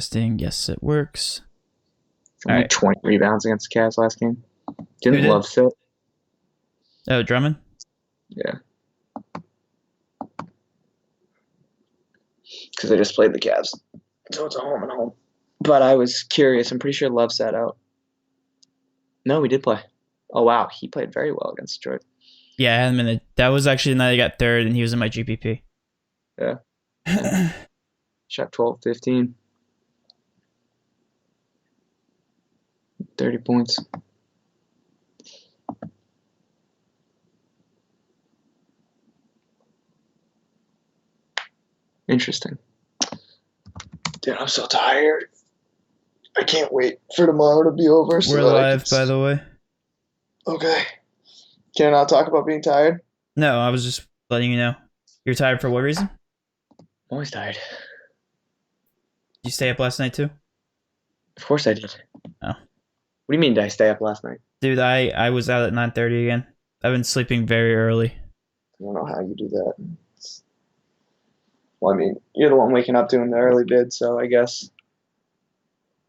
Testing. Yes, it works. Only 20 rebounds against the Cavs last game. Didn't love sit. Oh, Drummond? Yeah. Because I just played the Cavs. So it's a home and home. But I was curious. I'm pretty sure Love sat out. No, we did play. Oh, wow. He played very well against Detroit. Yeah, I had him in the, that was actually the night I got third, and he was in my GPP. Yeah. Shot 12, 15. 30 points. Interesting. Dude, I'm so tired. I can't wait for tomorrow to be over. We're live, by the way. Okay. Can I not talk about being tired? No, I was just letting you know. You're tired for what reason? I'm always tired. Did you stay up last night too? Of course I did. Oh. What do you mean, did I stay up last night? Dude, I was out at 9:30 again. I've been sleeping very early. I don't know how you do that. Well, I mean, you're the one waking up doing the early bid, so I guess.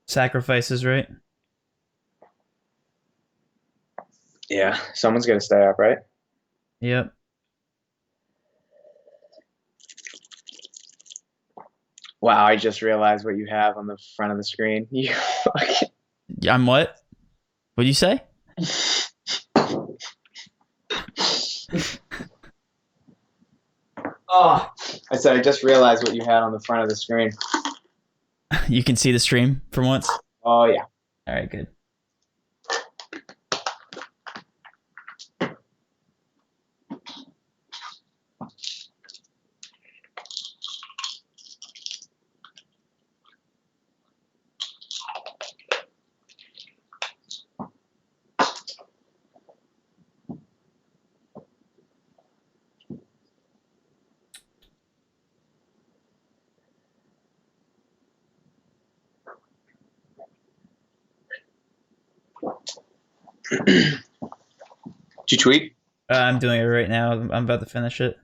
Sacrifices, right? Yeah, someone's going to stay up, right? Yep. Wow, I just realized what you have on the front of the screen. You fucking... I'm what? What'd you say? Oh, I said I just realized what you had on the front of the screen. You can see the stream for once? Oh, yeah. All right, good. Did you tweet? I'm doing it right now. I'm about to finish it.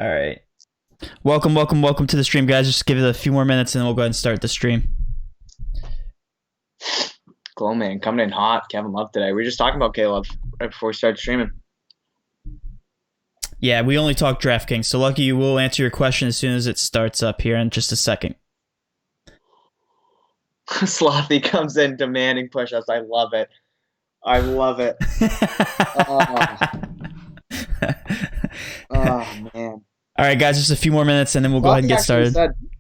All right. Welcome to the stream, guys. Just give it a few more minutes and then we'll go ahead and start the stream. Glow man, coming in hot. Kevin Love today. We were just talking about K-Love right before we started streaming. Yeah, we only talk DraftKings, so Lucky, you will answer your question as soon as it starts up here in just a second. Slothy comes in demanding push-ups. I love it. I love it. Oh, man. All right, guys, just a few more minutes, and then we'll go ahead and get started.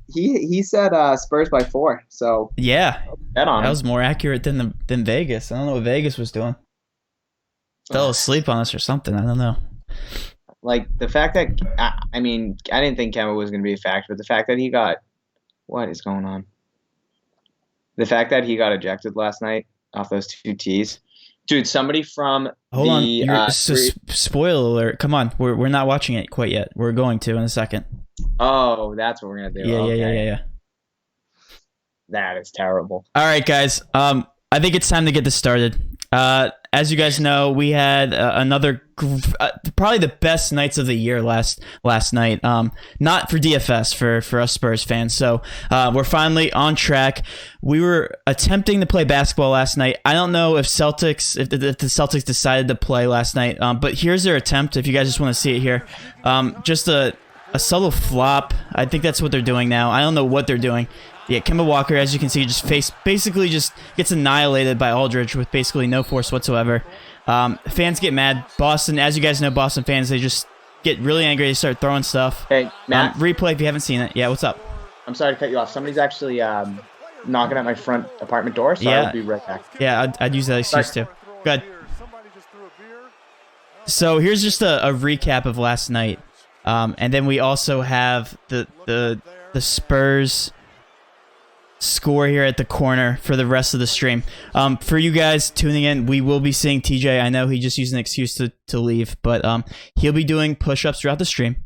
He said Spurs by 4, so... Yeah, bet on that him. was more accurate than Vegas. I don't know what Vegas was doing. Fell asleep on us or something. I don't know. Like, the fact that, I mean, I didn't think Kemba was going to be a factor, but the fact that he got, what is going on? The fact that he got ejected last night off those 2 tees. Dude, somebody from Hold on. Spoiler alert. Come on. We're not watching it quite yet. We're going to in a second. Oh, that's what we're going to do. Yeah. That is terrible. All right, guys. I think it's time to get this started. As you guys know, we had another probably the best nights of the year last night. Not for DFS, for us Spurs fans. So we're finally on track. We were attempting to play basketball last night. I don't know if the Celtics decided to play last night, but here's their attempt. If you guys just want to see it here, just a subtle flop. I think that's what they're doing now. I don't know what they're doing. Yeah, Kemba Walker, as you can see, basically just gets annihilated by Aldridge with basically no force whatsoever. Fans get mad. Boston, as you guys know, Boston fans, they just get really angry. They start throwing stuff. Hey, Matt. Replay if you haven't seen it. Yeah, what's up? I'm sorry to cut you off. Somebody's actually knocking at my front apartment door, so I'll be right back. Yeah, I'd use that excuse too. Good. So here's just a recap of last night. And then we also have the Spurs score here at the corner for the rest of the stream. For you guys tuning in, we will be seeing TJ. I know he just used an excuse to leave, but he'll be doing push-ups throughout the stream.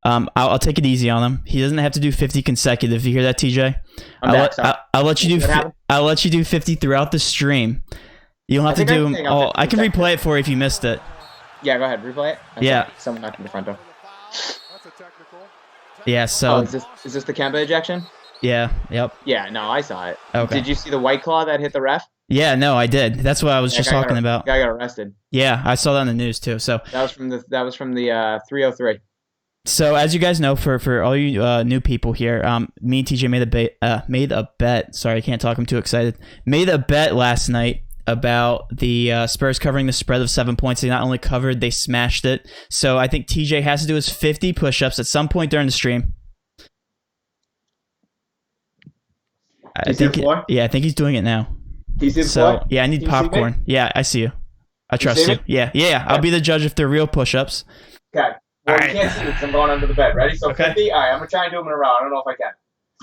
I'll take it easy on him. He doesn't have to do 50 consecutive. You hear that, TJ? I'll let you do 50 throughout the stream. You don't have to do them all. I can 15 replay it for you if you missed it. Yeah, go ahead. Replay it. I'm Yeah. sorry, someone knocked on the front door. Yeah, so. Oh, is this the Kemba ejection? Yeah, yep. Yeah, no, I saw it. Okay. Did you see the white claw that hit the ref? Yeah, no, I did. That's what I was just talking about. Guy got arrested. Yeah, I saw that on the news too. So that was from the 303. So as you guys know, for all you new people here, me and TJ made a bet. Sorry, I can't talk. I'm too excited. Made a bet last night about the Spurs covering the spread of 7 points. They not only covered, they smashed it. So I think TJ has to do his 50 push-ups at some point during the stream. I think he's doing it now. He's in floor? Yeah, I need popcorn. Yeah, I see you. I trust you. Yeah. I'll be the judge if they're real push-ups. Okay. Well, you can't see me because I'm going under the bed. Ready? So okay. 50. All right, I'm going to try and do them in a row. I don't know if I can.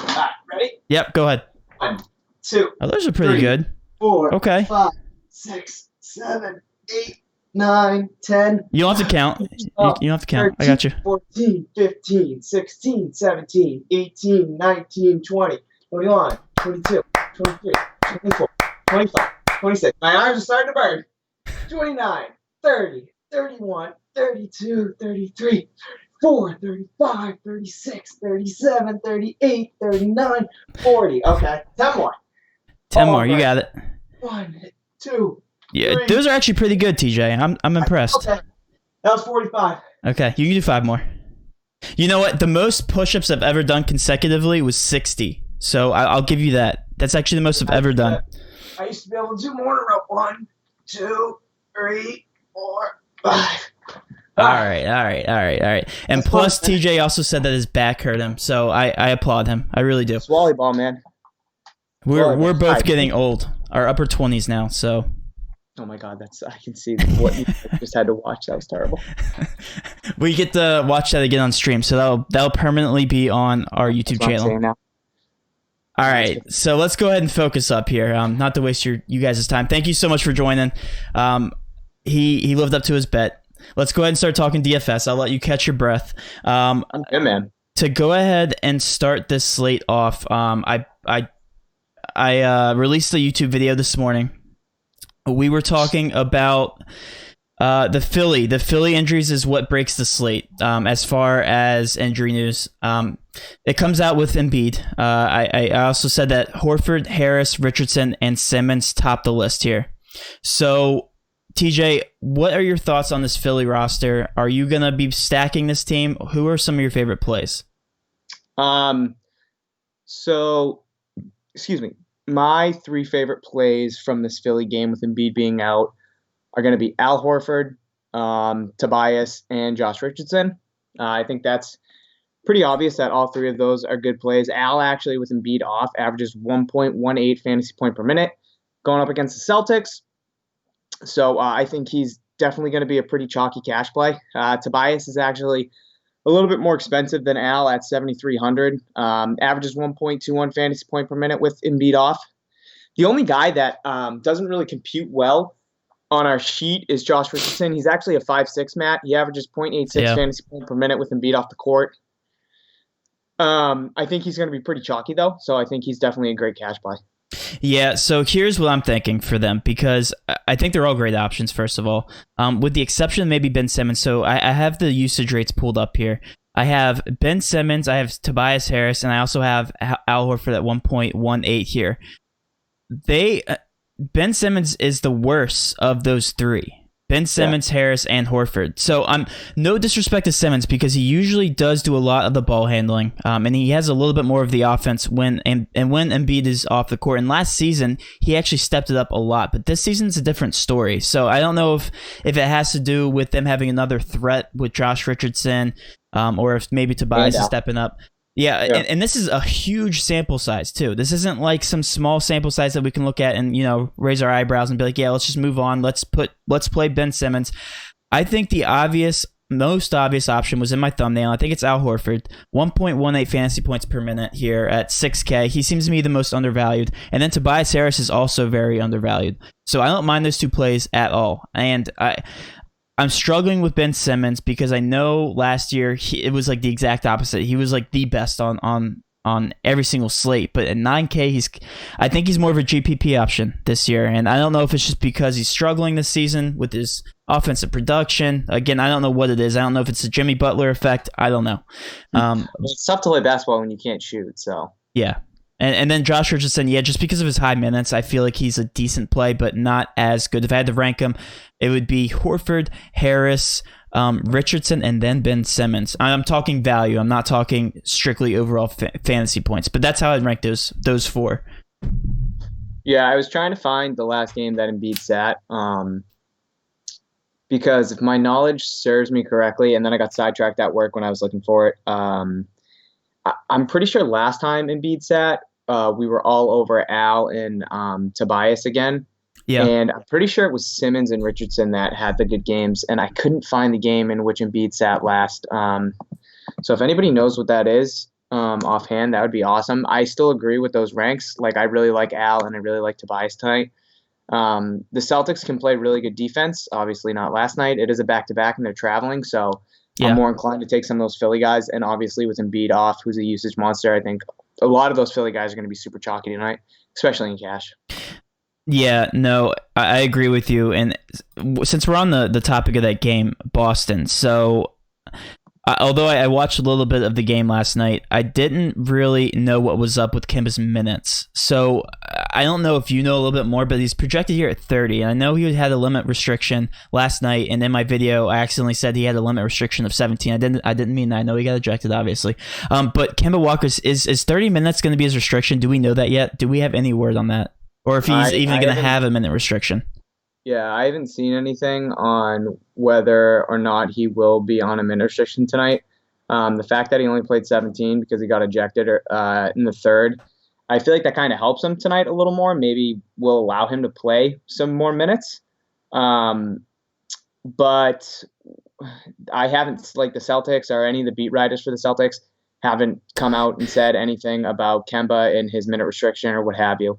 All right, ready? Yep, go ahead. 1, 2. Oh, those are pretty 3, good. 4, okay. 5, 6, 7, 8, 9, 10. You don't have to count. You don't have to count. 13, I got you. 14, 15, 16, 17, 18, 19, 20, 21, 22, 23, 24, 25, 26. My arms are starting to burn. 29, 30, 31, 32, 33, 34, 35, 36, 37, 38, 39, 40. Okay, 10 more. 10 more. You got it. 1, 2. Yeah, 3. Those are actually pretty good, TJ. I'm impressed. Okay, that was 45. Okay, you can do 5 more. You know what? The most push-ups I've ever done consecutively was 60. So I'll give you that. That's actually the most I've ever done. I used to be able to do more in a row. 1, 2, 3, 4, 5. All right. And That's plus, close, TJ also said that his back hurt him, so I applaud him. I really do. It's volleyball, man. We're both getting old. Our upper 20s now, so. Oh my God, I can see what you just had to watch. That was terrible. We get to watch that again on stream, so that'll permanently be on our YouTube channel. All right, so let's go ahead and focus up here. Not to waste you guys' time. Thank you so much for joining. He lived up to his bet. Let's go ahead and start talking DFS. I'll let you catch your breath. I'm good, man. To go ahead and start this slate off, I released a YouTube video this morning. We were talking about the Philly injuries is what breaks the slate. As far as injury news, it comes out with Embiid. I also said that Horford, Harris, Richardson, and Simmons top the list here. So, TJ, what are your thoughts on this Philly roster? Are you gonna be stacking this team? Who are some of your favorite plays? So, excuse me. My 3 favorite plays from this Philly game with Embiid being out are going to be Al Horford, Tobias, and Josh Richardson. I think that's pretty obvious that all 3 of those are good plays. Al actually, with Embiid off, averages 1.18 fantasy point per minute going up against the Celtics. So I think he's definitely going to be a pretty chalky cash play. Tobias is actually a little bit more expensive than Al at 7,300. Averages 1.21 fantasy point per minute with Embiid off. The only guy that doesn't really compute well on our sheet is Josh Richardson. He's actually a 5'6", Matt. He averages 0.86 fantasy point per minute with Embiid off the court. I think he's going to be pretty chalky, though, so I think he's definitely a great cash play. Yeah, so here's what I'm thinking for them, because I think they're all great options, first of all, with the exception of maybe Ben Simmons. So I have the usage rates pulled up here. I have Ben Simmons, I have Tobias Harris, and I also have Al Horford at 1.18 here. Ben Simmons is the worst of those 3. Ben Simmons, Harris, and Horford. So no disrespect to Simmons, because he usually does do a lot of the ball handling, and he has a little bit more of the offense when Embiid is off the court. And last season, he actually stepped it up a lot, but this season's a different story. So I don't know if it has to do with them having another threat with Josh Richardson, or if maybe Tobias is stepping up. Yeah. And this is a huge sample size too. This isn't like some small sample size that we can look at and, raise our eyebrows and be like, yeah, let's just move on. Let's play Ben Simmons. I think the most obvious option was in my thumbnail. I think it's Al Horford, 1.18 fantasy points per minute here at 6K. He seems to me the most undervalued. And then Tobias Harris is also very undervalued. So I don't mind those 2 plays at all. And I'm struggling with Ben Simmons because I know last year it was like the exact opposite. He was like the best on on every single slate. But at 9K, I think he's more of a GPP option this year. And I don't know if it's just because he's struggling this season with his offensive production. Again, I don't know what it is. I don't know if it's the Jimmy Butler effect. I don't know. It's tough to play basketball when you can't shoot. So yeah. And then Josh Richardson, just because of his high minutes, I feel like he's a decent play, but not as good. If I had to rank him, it would be Horford, Harris, Richardson, and then Ben Simmons. I'm talking value. I'm not talking strictly overall fantasy points, but that's how I'd rank those four. Yeah, I was trying to find the last game that Embiid sat, because if my knowledge serves me correctly, and then I got sidetracked at work when I was looking for it. I'm pretty sure last time Embiid sat, we were all over Al and Tobias again. Yeah. And I'm pretty sure it was Simmons and Richardson that had the good games, and I couldn't find the game in which Embiid sat last. So if anybody knows what that is offhand, that would be awesome. I still agree with those ranks. Like, I really like Al and I really like Tobias tonight. The Celtics can play really good defense. Obviously not last night. It is a back-to-back and they're traveling, so I'm more inclined to take some of those Philly guys. And obviously with Embiid off, who's a usage monster, I think a lot of those Philly guys are going to be super chalky tonight, especially in cash. Yeah, no, I agree with you. And since we're on the topic of that game, Boston, so although I watched a little bit of the game last night, I didn't really know what was up with Kemba's minutes. So I don't know if you know a little bit more, but he's projected here at 30. And I know he had a limit restriction last night. And in my video, I accidentally said he had a limit restriction of 17. I didn't mean that. I know he got ejected, obviously. But Kemba Walker's is 30 minutes going to be his restriction? Do we know that yet? Do we have any word on that? Or if he's even going to have a minute restriction? Yeah, I haven't seen anything on whether or not he will be on a minute restriction tonight. The fact that he only played 17 because he got ejected in the third, I feel like that kind of helps him tonight a little more. Maybe will allow him to play some more minutes. But I haven't, like the Celtics or any of the beat writers for the Celtics haven't come out and said anything about Kemba and his minute restriction or what have you.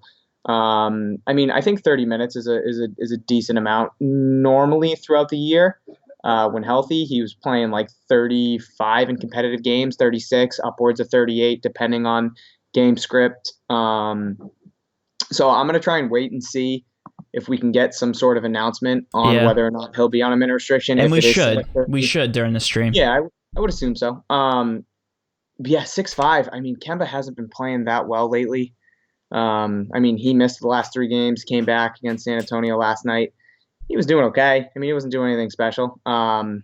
I mean, I think 30 minutes is a decent amount normally throughout the year. When healthy, he was playing like 35 in competitive games, 36, upwards of 38, depending on game script. So I'm going to try and wait and see if we can get some sort of announcement on whether or not he'll be on a minute restriction. And we should during the stream. Yeah, I would assume so. But yeah, 6'5". I mean, Kemba hasn't been playing that well lately. I mean, he missed the last 3 games, came back against San Antonio last night. He was doing okay. I mean, he wasn't doing anything special. But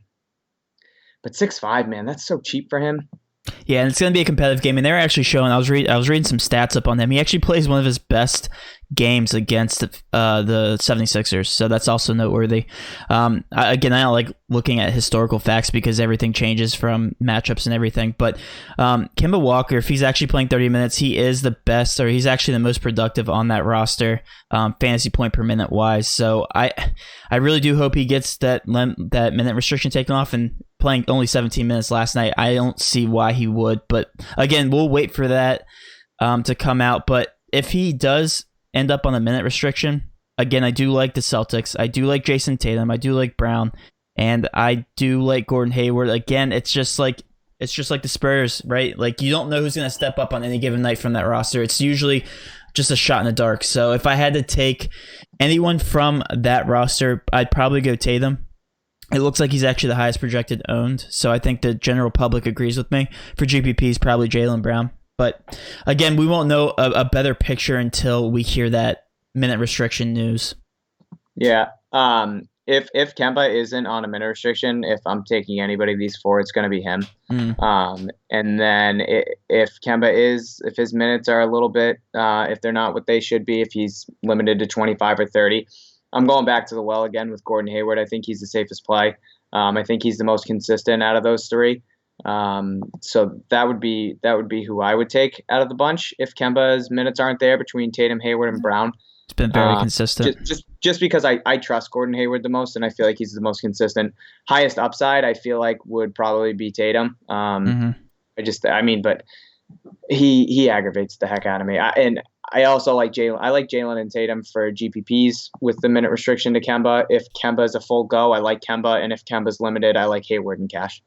6'5", man, that's so cheap for him. Yeah, and it's going to be a competitive game. And they're actually showing, I was reading some stats up on him. He actually plays one of his best games against the 76ers, so that's also noteworthy. I don't like looking at historical facts because everything changes from matchups and everything, but Kemba Walker, if he's actually playing 30 minutes, he is the best, or he's actually the most productive on that roster, fantasy point per minute wise. So I really do hope he gets that minute restriction taken off, and playing only 17 minutes last night, I don't see why he would, but again, we'll wait for that to come out. But if he does end up on a minute restriction, again, I do like the Celtics. I do like Jason Tatum. I do like Brown, and I do like Gordon Hayward. Again, it's just like the Spurs, right? Like, you don't know who's going to step up on any given night from that roster. It's usually just a shot in the dark. So if I had to take anyone from that roster, I'd probably go Tatum. It looks like he's actually the highest projected owned, so I think the general public agrees with me. For GPP, is probably Jaylen Brown. But again, we won't know a better picture until we hear that minute restriction news. Yeah. If Kemba isn't on a minute restriction, if I'm taking anybody of these 4, it's going to be him. And then if his minutes are a little bit, if they're not what they should be, if he's limited to 25 or 30, I'm going back to the well again with Gordon Hayward. I think he's the safest play. I think he's the most consistent out of those 3. So that would be who I would take out of the bunch if Kemba's minutes aren't there between Tatum, Hayward, and Brown. It's been very consistent. Just because I trust Gordon Hayward the most, and I feel like he's the most consistent. Highest upside, I feel like, would probably be Tatum. But he aggravates the heck out of me. I also like Jaylen. I like Jaylen and Tatum for GPPs with the minute restriction to Kemba. If Kemba is a full go, I like Kemba, and if Kemba's limited, I like Hayward and cash.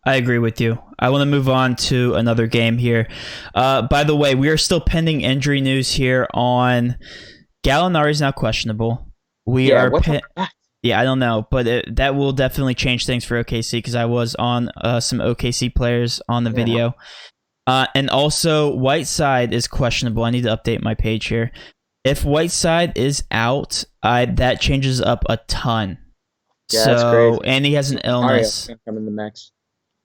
I agree with you. I want to move on to another game here. By the way, we are still pending injury news here on Gallinari's now questionable. We Yeah, are what's up with that? Yeah, I don't know, but that will definitely change things for OKC because I was on some OKC players on the video. And also, Whiteside is questionable. I need to update my page here. If Whiteside is out, that changes up a ton. Yeah, that's crazy. And he has an illness. Come in the mix.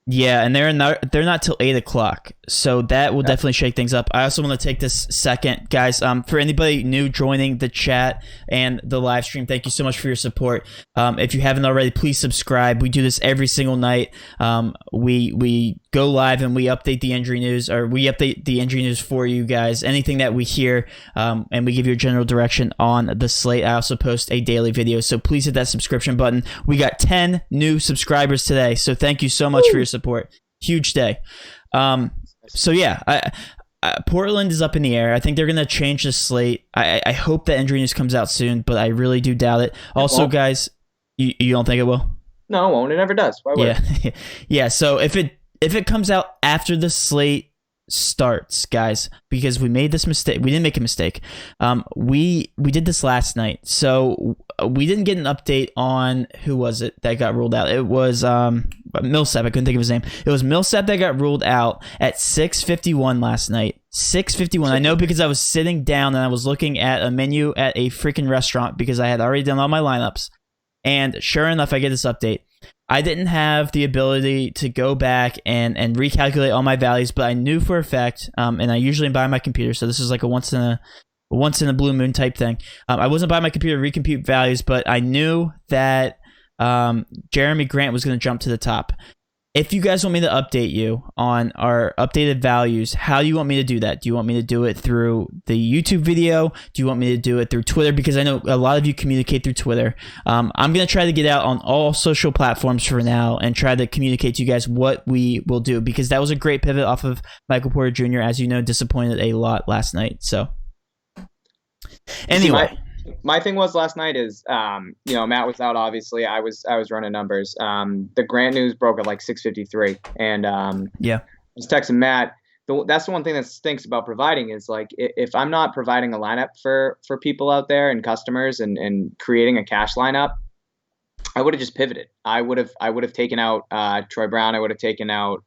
Yeah, and they're not till 8 o'clock, so that will definitely shake things up. I also want to take this second, guys. For anybody new joining the chat and the live stream, thank you so much for your support. If you haven't already, please subscribe. We do this every single night. We go live and we update the injury news, or we update the injury news for you guys. Anything that we hear, and we give you a general direction on the slate. I also post a daily video, so please hit that subscription button. We got 10 new subscribers today, so thank you so much for your support. Huge day. So yeah, Portland is up in the air. I think they're gonna change the slate. I hope that injury news comes out soon, but I really do doubt it. Also, guys, you don't think it will? No, it won't. It never does. Why would it? Yeah. So if it comes out after the slate starts, guys, because we made this mistake. We didn't make a mistake. We did this last night, so we didn't get an update on who was it that got ruled out. It was Millsap. I couldn't think of his name. It was Millsap that got ruled out at 6:51 last night. 6:51. I know because I was sitting down and I was looking at a menu at a freaking restaurant because I had already done all my lineups. And sure enough, I get this update. I didn't have the ability to go back and recalculate all my values, but I knew for a fact, and I usually buy my computer, so this is like a once in a blue moon type thing. I wasn't by my computer to recompute values, but I knew that Jeremy Grant was going to jump to the top. If you guys want me to update you on our updated values, how do you want me to do that? Do you want me to do it through the YouTube video? Do you want me to do it through Twitter? Because I know a lot of you communicate through Twitter. I'm going to try to get out on all social platforms for now and try to communicate to you guys what we will do, because that was a great pivot off of Michael Porter Jr., as you know, disappointed a lot last night. So anyway. My thing was last night is, Matt was out. Obviously, I was running numbers. The Grant news broke at like 6:53, and I was texting Matt. That's the one thing that stinks about providing is like if I'm not providing a lineup for people out there and customers and creating a cash lineup, I would have just pivoted. I would have taken out Troy Brown. I would have taken out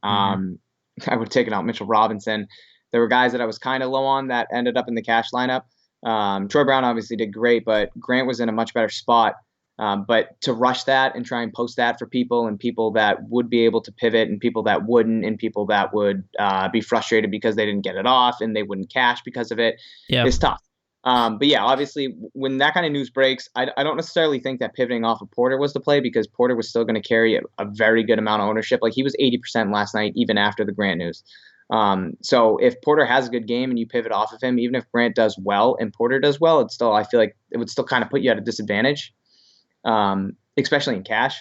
Mitchell Robinson. There were guys that I was kind of low on that ended up in the cash lineup. Troy Brown obviously did great, but Grant was in a much better spot. But to rush that and try and post that for people and people that would be able to pivot and people that wouldn't and people that would be frustrated because they didn't get it off and they wouldn't cash because of it is tough. But yeah, obviously when that kind of news breaks, I don't necessarily think that pivoting off of Porter was the play, because Porter was still going to carry a very good amount of ownership. Like he was 80% last night, even after the Grant news. So if Porter has a good game and you pivot off of him, even if Grant does well and Porter does well, I feel like it would still kind of put you at a disadvantage, especially in cash.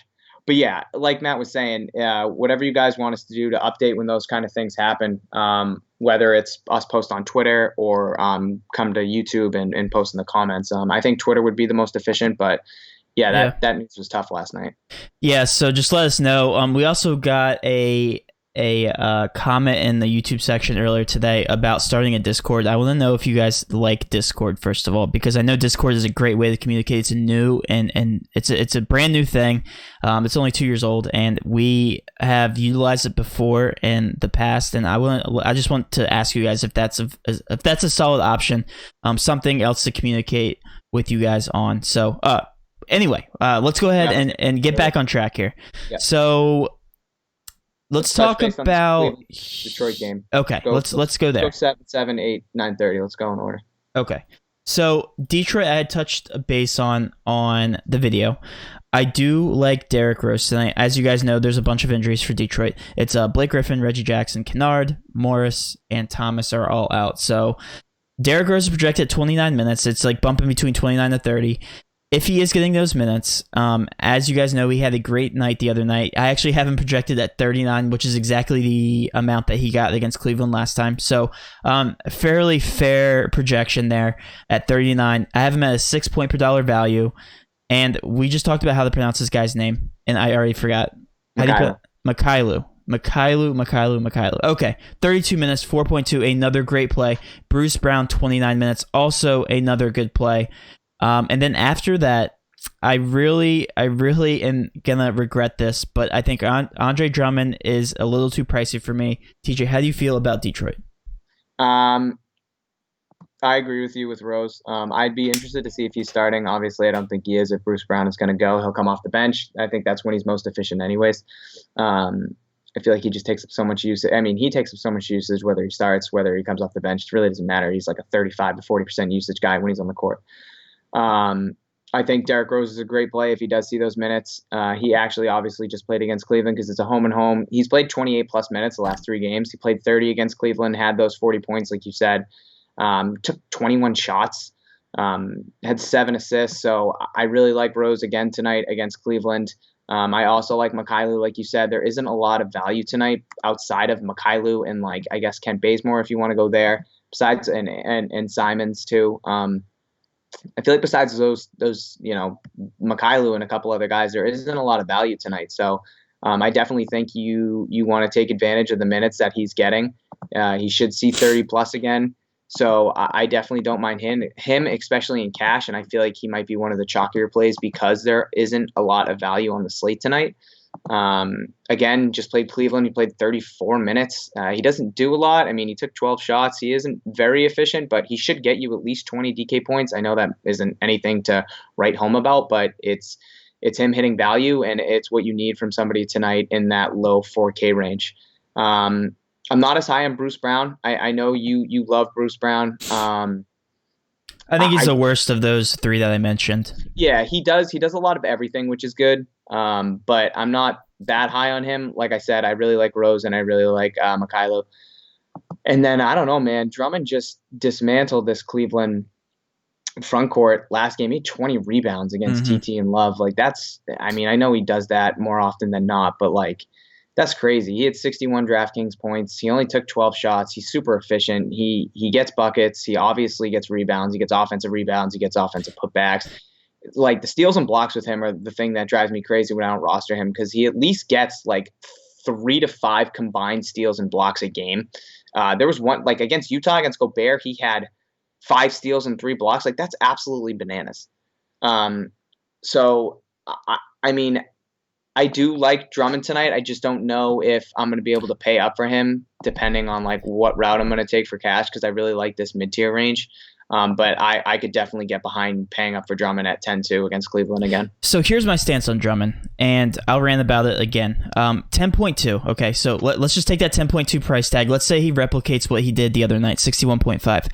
But yeah, like Matt was saying, whatever you guys want us to do to update when those kind of things happen, whether it's us post on Twitter or come to YouTube and post in the comments. I think Twitter would be the most efficient, but that news was tough last night. Yeah, so just let us know. We also got a comment in the YouTube section earlier today about starting a Discord. I want to know if you guys like Discord, first of all, because I know Discord is a great way to communicate. It's a new and it's a brand new thing. It's only 2 years old, and we have utilized it before in the past. And I just want to ask you guys if that's a solid option, something else to communicate with you guys on. So anyway, let's go ahead and get back on track here. Yeah. So let's talk about Detroit game. Okay, let's go there. 7, 7, 8, 9:30. Let's go in order. Okay, so Detroit, I had touched base on the video. I do like Derrick Rose tonight. As you guys know, there's a bunch of injuries for Detroit. It's Blake Griffin, Reggie Jackson, Kennard, Morris, and Thomas are all out. So Derrick Rose is projected at 29 minutes. It's like bumping between 29 to 30. If he is getting those minutes, as you guys know, he had a great night the other night. I actually have him projected at 39, which is exactly the amount that he got against Cleveland last time. So fairly fair projection there at 39. I have him at a 6 point per dollar value. And we just talked about how to pronounce this guy's name, and I already forgot. How do you put Mikhailo? Mikhailu. Okay, 32 minutes, 4.2, another great play. Bruce Brown, 29 minutes, also another good play. And then after that, I really am gonna regret this, but I think Andre Drummond is a little too pricey for me. TJ, how do you feel about Detroit? Um, I agree with you with Rose. I'd be interested to see if he's starting. Obviously, I don't think he is. If Bruce Brown is going to go, he'll come off the bench. I think that's when he's most efficient anyways. I feel like he just takes up so much usage. I mean, he takes up so much usage whether he starts, whether he comes off the bench. It really doesn't matter. He's like a 35 to 40% usage guy when he's on the court. I think Derrick Rose is a great play if he does see those minutes. He actually obviously just played against Cleveland because it's a home and home. He's played 28 plus minutes the last 3 games. He played 30 against Cleveland, had those 40 points like you said. Took 21 shots, had 7 assists. So I really like Rose again tonight against Cleveland. I also like Mikhailu, like you said. There isn't a lot of value tonight outside of Mikhailu and like I guess Kent Bazemore if you want to go there. Besides and Simons too. I feel like besides those Mikhailu and a couple other guys, there isn't a lot of value tonight. So I definitely think you want to take advantage of the minutes that he's getting. He should see 30 plus again. So I definitely don't mind him, especially in cash. And I feel like he might be one of the chalkier plays because there isn't a lot of value on the slate tonight. Again, just played Cleveland. He played 34 minutes. He doesn't do a lot. I mean, he took 12 shots. He isn't very efficient, but he should get you at least 20 DK points. I know that isn't anything to write home about, but it's him hitting value, and it's what you need from somebody tonight in that low 4K range. I'm not as high on Bruce Brown. I know you love Bruce Brown. I think he's the worst of those 3 that I mentioned. Yeah, he does. He does a lot of everything, which is good. But I'm not that high on him. Like I said, I really like Rose and I really like Mikhailu. And then I don't know, man. Drummond just dismantled this Cleveland front court last game. He had 20 rebounds against TT and Love. Like I know he does that more often than not, but like that's crazy. He had 61 DraftKings points. He only took 12 shots. He's super efficient. He gets buckets. He obviously gets rebounds. He gets offensive rebounds. He gets offensive putbacks. Like the steals and blocks with him are the thing that drives me crazy when I don't roster him because he at least gets like 3 to 5 combined steals and blocks a game. There was one like against Utah, against Gobert, he had 5 steals and 3 blocks. Like that's absolutely bananas. So I mean, I do like Drummond tonight. I just don't know if I'm going to be able to pay up for him depending on like what route I'm going to take for cash because I really like this mid-tier range. But I could definitely get behind paying up for Drummond at 10-2 against Cleveland again. So here's my stance on Drummond, and I'll rant about it again. 10.2. Okay, so let's just take that 10.2 price tag. Let's say he replicates what he did the other night, 61.5.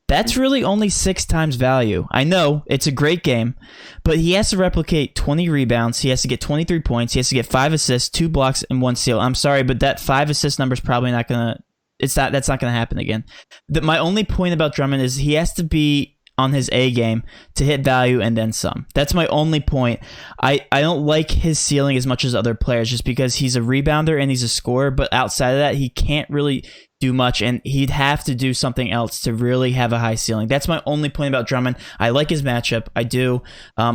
That's really only 6 times value. I know it's a great game, but he has to replicate 20 rebounds. He has to get 23 points. He has to get 5 assists, 2 blocks, and 1 steal. I'm sorry, but that 5 assist number is probably not going to that's not going to happen again. My only point about Drummond is he has to be on his A game to hit value and then some. That's my only point. I don't like his ceiling as much as other players just because he's a rebounder and he's a scorer, but outside of that, he can't really do much, and he'd have to do something else to really have a high ceiling. That's my only point about Drummond. I like his matchup. I do.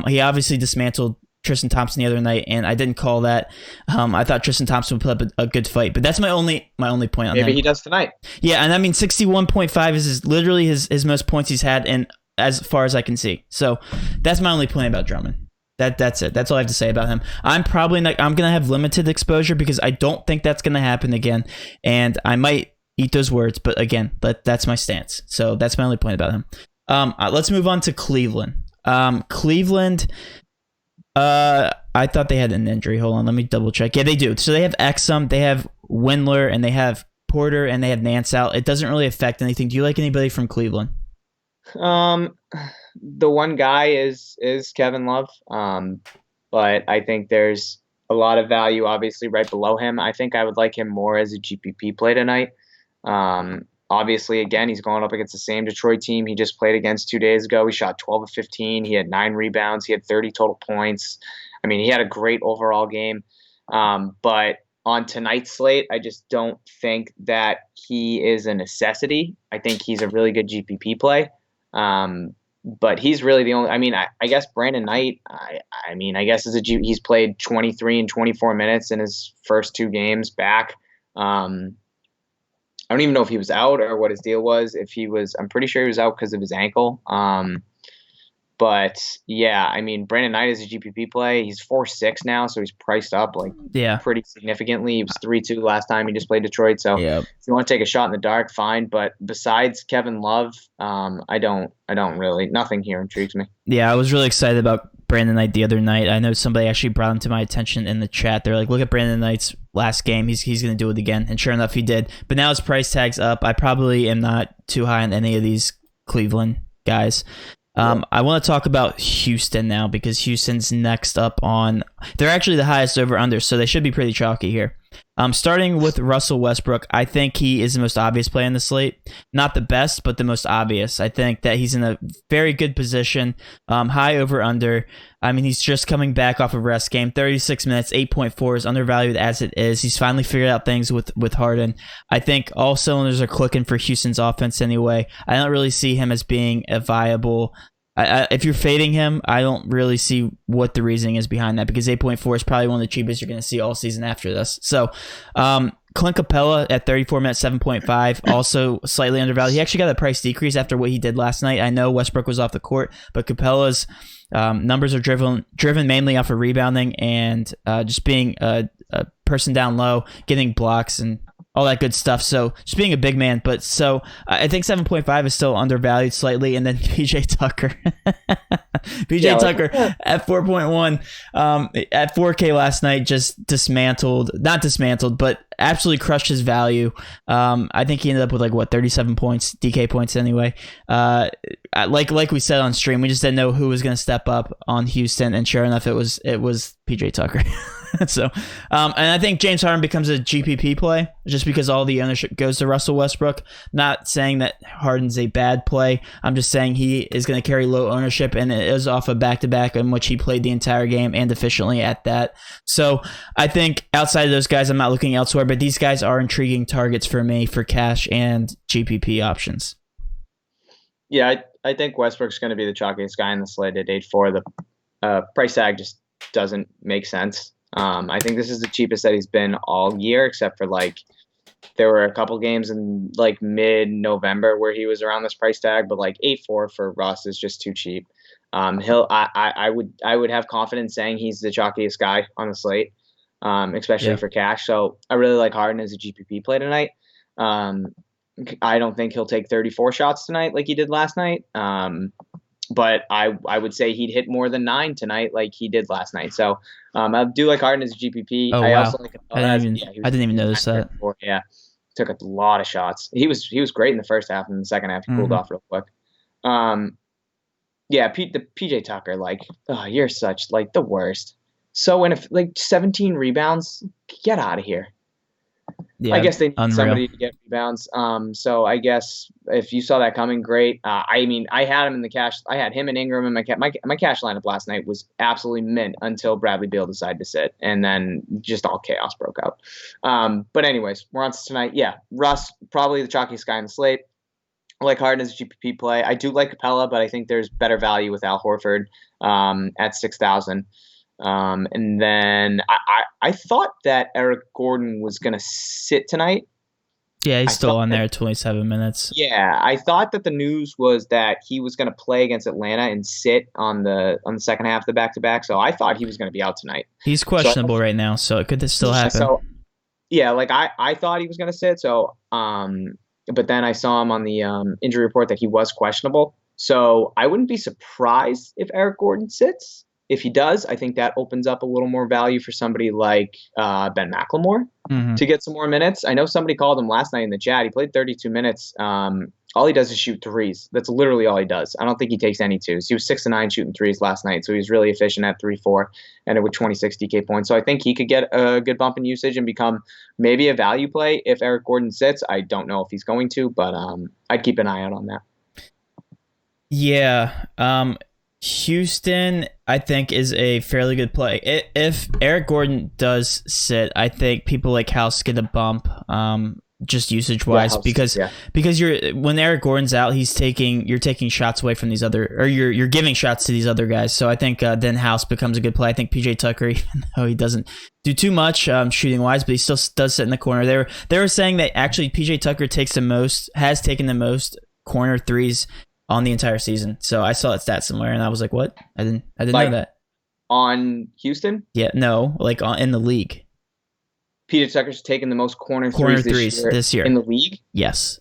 He obviously dismantled Tristan Thompson the other night, and I didn't call that. I thought Tristan Thompson would put up a good fight, but that's my only point on that. Maybe he does tonight. Yeah, and I mean 61.5 is literally his most points he's had, and as far as I can see. So that's my only point about Drummond. That's it. That's all I have to say about him. I'm gonna have limited exposure because I don't think that's gonna happen again, and I might eat those words, but again, that's my stance. So that's my only point about him. Let's move on to Cleveland. Cleveland. I thought they had an injury. Hold on, let me double check. Yeah, they do. So they have Exum, they have Windler, and they have Porter, and they have Nance out. It doesn't really affect anything. Do you like anybody from Cleveland? The one guy is Kevin Love. But I think there's a lot of value obviously right below him. I think I would like him more as a GPP play tonight. Obviously, again, he's going up against the same Detroit team he just played against 2 days ago. He shot 12 of 15. He had 9 rebounds. He had 30 total points. I mean, he had a great overall game. But on tonight's slate, I just don't think that he is a necessity. I think he's a really good GPP play. But he's really the only – I mean, I guess Brandon Knight, I guess he's played 23 and 24 minutes in his first 2 games back. I don't even know if he was out or what his deal was. I'm pretty sure he was out because of his ankle. But yeah, I mean, Brandon Knight is a GPP play. He's 4.6 now, so he's priced up like pretty significantly. He was 3.2 last time he just played Detroit. So if you want to take a shot in the dark, fine. But besides Kevin Love, I don't really. Nothing here intrigues me. Yeah, I was really excited about Brandon Knight the other night. I know somebody actually brought him to my attention in the chat. They're like, look at Brandon Knight's last game. He's going to do it again. And sure enough, he did. But now his price tag's up. I probably am not too high on any of these Cleveland guys. I want to talk about Houston now because Houston's next up on... They're actually the highest over-under, so they should be pretty chalky here. Starting with Russell Westbrook, I think he is the most obvious play in the slate. Not the best, but the most obvious. I think that he's in a very good position. High over-under. I mean, he's just coming back off a rest game. 36 minutes, 8.4 is undervalued as it is. He's finally figured out things with Harden. I think all cylinders are clicking for Houston's offense anyway. I don't really see him as being a viable... if you're fading him, I don't really see what the reasoning is behind that because 8.4 is probably one of the cheapest you're going to see all season after this. So, Clint Capella at 34 minutes, 7.5, also slightly undervalued. He actually got a price decrease after what he did last night. I know Westbrook was off the court, but Capella's numbers are driven mainly off of rebounding and just being a person down low, getting blocks and all that good stuff. So just being a big man. But so I think 7.5 is still undervalued slightly. And then PJ Tucker. Tucker at 4.1 at 4K last night just not dismantled, but absolutely crushed his value. I think he ended up with 37 points, DK points anyway. Like we said on stream, we just didn't know who was going to step up on Houston. And sure enough, it was PJ Tucker. So, and I think James Harden becomes a GPP play just because all the ownership goes to Russell Westbrook. Not saying that Harden's a bad play. I'm just saying he is going to carry low ownership, and it is off a back-to-back in which he played the entire game and efficiently at that. So I think outside of those guys, I'm not looking elsewhere, but these guys are intriguing targets for me for cash and GPP options. Yeah, I think Westbrook's going to be the chalkiest guy in the slate at 8.4. The price tag just doesn't make sense. I think this is the cheapest that he's been all year, except for there were a couple games in mid-November where he was around this price tag, but 8.4 for Russ is just too cheap. I would have confidence saying he's the chalkiest guy on the slate, especially for cash. So I really like Harden as a GPP play tonight. I don't think he'll take 34 shots tonight like he did last night. But I would say he'd hit more than 9 tonight like he did last night. So I do like Harden as a GPP. Oh, I wow. also like I didn't even notice that. Yeah, took a lot of shots. He was great in the first half, and in the second half he cooled off real quick. The PJ Tucker, you're such the worst. So if 17 rebounds, get out of here. Yeah, I guess they need somebody to get rebounds. So I guess if you saw that coming, great. I had him in the cash. I had him and Ingram in my cash lineup last night was absolutely mint until Bradley Beal decided to sit, and then just all chaos broke out. But anyways, we're on to tonight. Yeah, Russ probably the chalkiest guy in the slate. I like Harden as a GPP play. I do like Capella, but I think there's better value with Al Horford at 6,000. And then I thought that Eric Gordon was going to sit tonight. Yeah, he's still on there at 27 minutes. Yeah, I thought that the news was that he was going to play against Atlanta and sit on the second half of the back-to-back. So I thought he was going to be out tonight. He's questionable right now, so it could still happen. So yeah, I thought he was going to sit. So but then I saw him on the injury report that he was questionable. So I wouldn't be surprised if Eric Gordon sits. If he does, I think that opens up a little more value for somebody like Ben McLemore to get some more minutes. I know somebody called him last night in the chat. He played 32 minutes. All he does is shoot threes. That's literally all he does. I don't think he takes any twos. He was 6-9 shooting threes last night, so he was really efficient at 3-4 and with 26 DK points. So I think he could get a good bump in usage and become maybe a value play if Eric Gordon sits. I don't know if he's going to, but I'd keep an eye out on that. Yeah. Houston, I think, is a fairly good play. If Eric Gordon does sit, I think people like House get a bump. just usage wise, because when Eric Gordon's out, you're taking shots away from these other, or you're giving shots to these other guys. So I think then House becomes a good play. I think PJ Tucker, even though he doesn't do too much shooting wise, but he still does sit in the corner. They were saying that actually PJ Tucker has taken the most corner threes on the entire season. So I saw that stat somewhere, and I was like, what? I didn't know that. On Houston? Yeah, no, like in the league. Peter Tucker's taken the most corner threes this year in the league? Yes.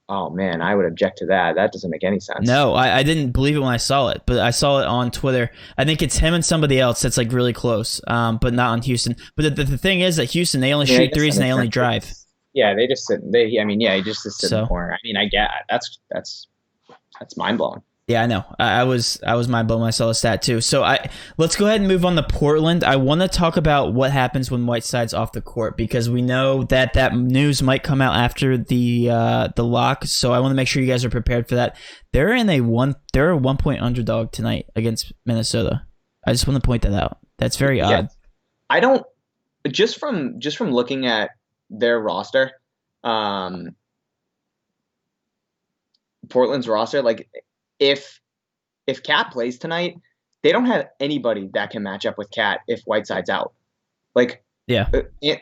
Oh, man, I would object to that. That doesn't make any sense. No, I didn't believe it when I saw it, but I saw it on Twitter. I think it's him and somebody else that's like really close, but not on Houston. But the thing is that Houston, they only shoot threes and they only drive. Yeah, they just sit. He just sits in the corner. I mean, I get it. That's mind-blowing. Yeah, I know. I was mind blown when I saw the stat too. So let's go ahead and move on to Portland. I want to talk about what happens when Whiteside's off the court, because we know that news might come out after the lock. So I want to make sure you guys are prepared for that. They're a 1-point underdog tonight against Minnesota. I just want to point that out. That's very odd. I don't just from looking at their roster, Portland's roster, like. If Cat plays tonight, they don't have anybody that can match up with Cat if Whiteside's out. Like, yeah,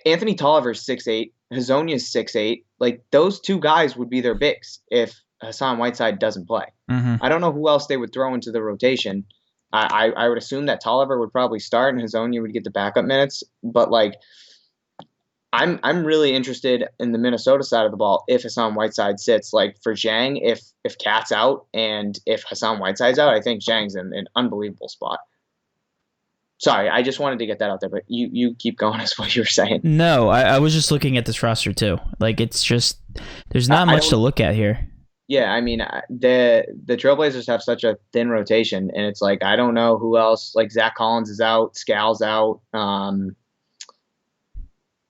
Anthony Tolliver's 6'8", Hazonia's 6'8". Like, those two guys would be their bigs if Hassan Whiteside doesn't play. Mm-hmm. I don't know who else they would throw into the rotation. I would assume that Tolliver would probably start and Hazonia would get the backup minutes. But like, I'm really interested in the Minnesota side of the ball if Hassan Whiteside sits. Like for Zhang, if Cat's out and if Hassan Whiteside's out, I think Zhang's in an unbelievable spot. Sorry, I just wanted to get that out there, but you keep going as what you were saying. No, I was just looking at this roster too. Like it's just there's not much to look at here. Yeah, I mean the Trailblazers have such a thin rotation, and it's like I don't know who else. Like Zach Collins is out, Scal's out.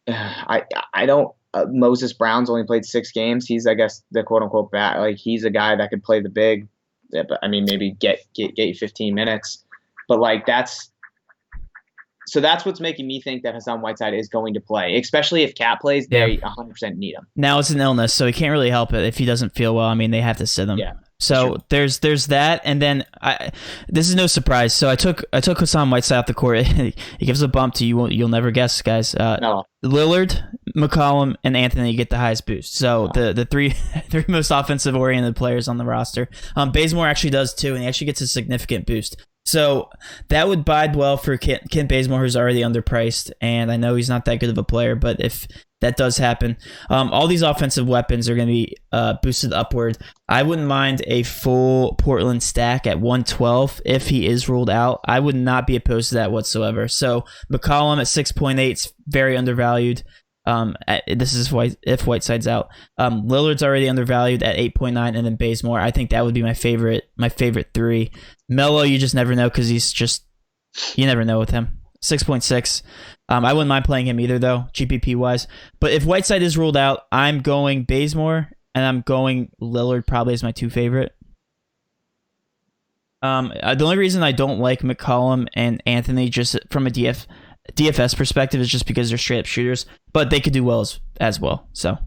I don't. Moses Brown's only played 6 games. He's, I guess, the quote unquote bat. Like he's a guy that could play the big. Yeah, but I mean, maybe get you 15 minutes. But like that's what's making me think that Hassan Whiteside is going to play, especially if Cat plays. They 100% need him. Now it's an illness, so he can't really help it if he doesn't feel well. I mean, they have to sit him. Yeah. So there's that, and then this is no surprise. So I took Hassan Whiteside off the court. He gives a bump to you'll never guess, guys. No. Lillard, McCollum, and Anthony get the highest boost. So the three most offensive oriented players on the roster. Bazemore actually does too, and he actually gets a significant boost. So that would bode well for Kent Bazemore, who's already underpriced, and I know he's not that good of a player, but if that does happen, all these offensive weapons are going to be boosted upward. I wouldn't mind a full Portland stack at 112 if he is ruled out. I would not be opposed to that whatsoever. So McCollum at 6.8 is very undervalued. This is if Whiteside's out. Lillard's already undervalued at 8.9, and then Bazemore. I think that would be my favorite 3. Melo, you just never know because you never know with him. 6.6. I wouldn't mind playing him either though, GPP wise. But if Whiteside is ruled out, I'm going Bazemore and I'm going Lillard probably as my 2 favorite. The only reason I don't like McCollum and Anthony just from a DFS perspective is just because they're straight up shooters, but they could do well as well. So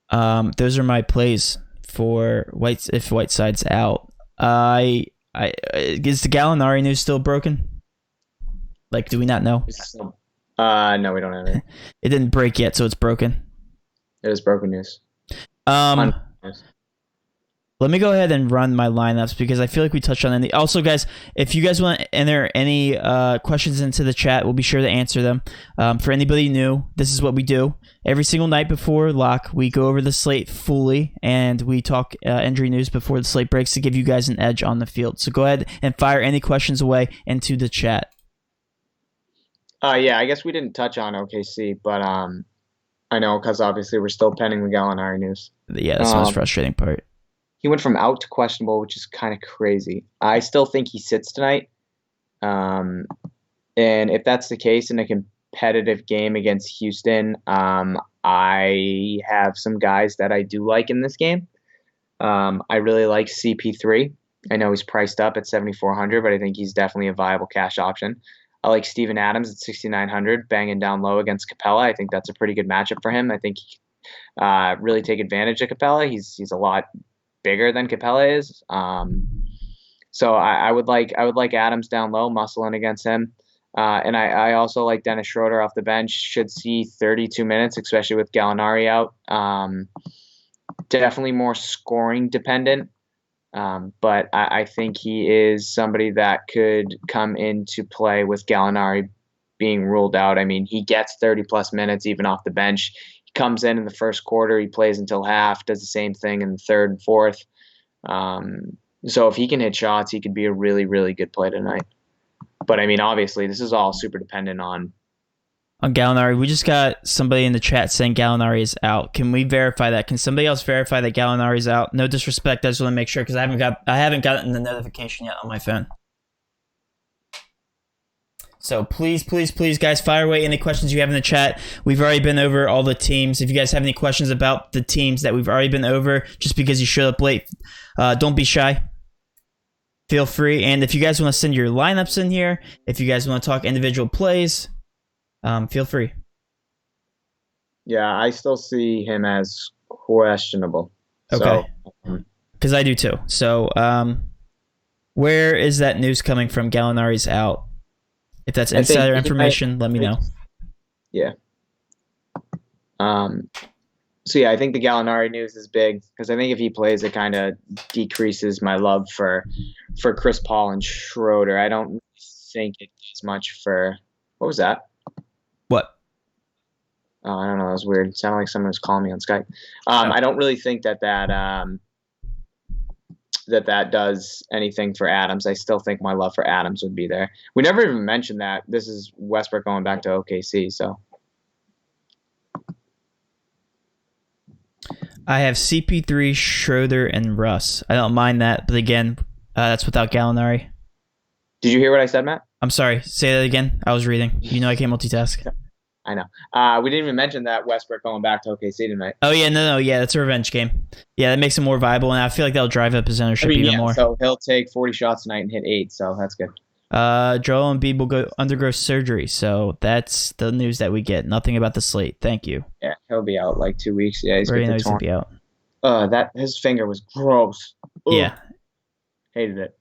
those are my plays for if Whiteside's out. Is the Gallinari news still broken? Like, do we not know? No, we don't have it. It didn't break yet, so it's broken. It is broken news. Let me go ahead and run my lineups because I feel like we touched on any. Also, guys, if you guys want to enter any questions into the chat, we'll be sure to answer them. For anybody new, this is what we do. Every single night before lock, we go over the slate fully, and we talk injury news before the slate breaks to give you guys an edge on the field. So go ahead and fire any questions away into the chat. Yeah, I guess we didn't touch on OKC, but I know because obviously we're still pending the Gallinari news. Yeah, that's the most frustrating part. He went from out to questionable, which is kind of crazy. I still think he sits tonight. And if that's the case in a competitive game against Houston, I have some guys that I do like in this game. I really like CP3. I know he's priced up at 7,400, but I think he's definitely a viable cash option. I like Steven Adams at 6,900, banging down low against Capella. I think that's a pretty good matchup for him. I think he really take advantage of Capella. He's a lot bigger than Capella is. So I would like Adams down low, muscling against him. And I also like Dennis Schroeder off the bench. Should see 32 minutes, especially with Gallinari out. Definitely more scoring dependent. But I think he is somebody that could come into play with Gallinari being ruled out. I mean, he gets 30-plus minutes even off the bench. He comes in the first quarter, he plays until half, does the same thing in the third and fourth. So if he can hit shots, he could be a really, really good play tonight. But, I mean, obviously, this is all super dependent on Gallinari. We just got somebody in the chat saying Gallinari is out. Can we verify that? Can somebody else verify that Gallinari is out? No disrespect, I just want to make sure because I haven't gotten the notification yet on my phone. So please, guys, fire away any questions you have in the chat. We've already been over all the teams. If you guys have any questions about the teams that we've already been over, just because you showed up late, don't be shy. Feel free. And if you guys want to send your lineups in here, if you guys want to talk individual plays, feel free. Yeah, I still see him as questionable. Okay. Because I do too. So where is that news coming from? Gallinari's out. If that's insider information, let me know. Yeah. So yeah, I think the Gallinari news is big because I think if he plays, it kind of decreases my love for Chris Paul and Schroeder. I don't think it does much for what was that? What? Oh, I don't know. That was weird. It sounded like someone was calling me on Skype. I don't really think that does anything for Adams. I still think my love for Adams would be there. We never even mentioned that. This is Westbrook going back to OKC, so. I have CP3, Schroeder, and Russ. I don't mind that, but again, that's without Gallinari. Did you hear what I said, Matt? I'm sorry. Say that again. I was reading. You know I can't multitask. I know. We didn't even mention that Westbrook going back to OKC tonight. Oh, yeah. No. Yeah, that's a revenge game. Yeah, that makes him more viable, and I feel like that'll drive up his ownership even more. So he'll take 40 shots tonight and hit 8, so that's good. Joel Embiid will undergo surgery, so that's the news that we get. Nothing about the slate. Thank you. Yeah, he'll be out like 2 weeks. Yeah, he's already knows he'll be out. That his finger was gross. Ugh. Yeah. Hated it.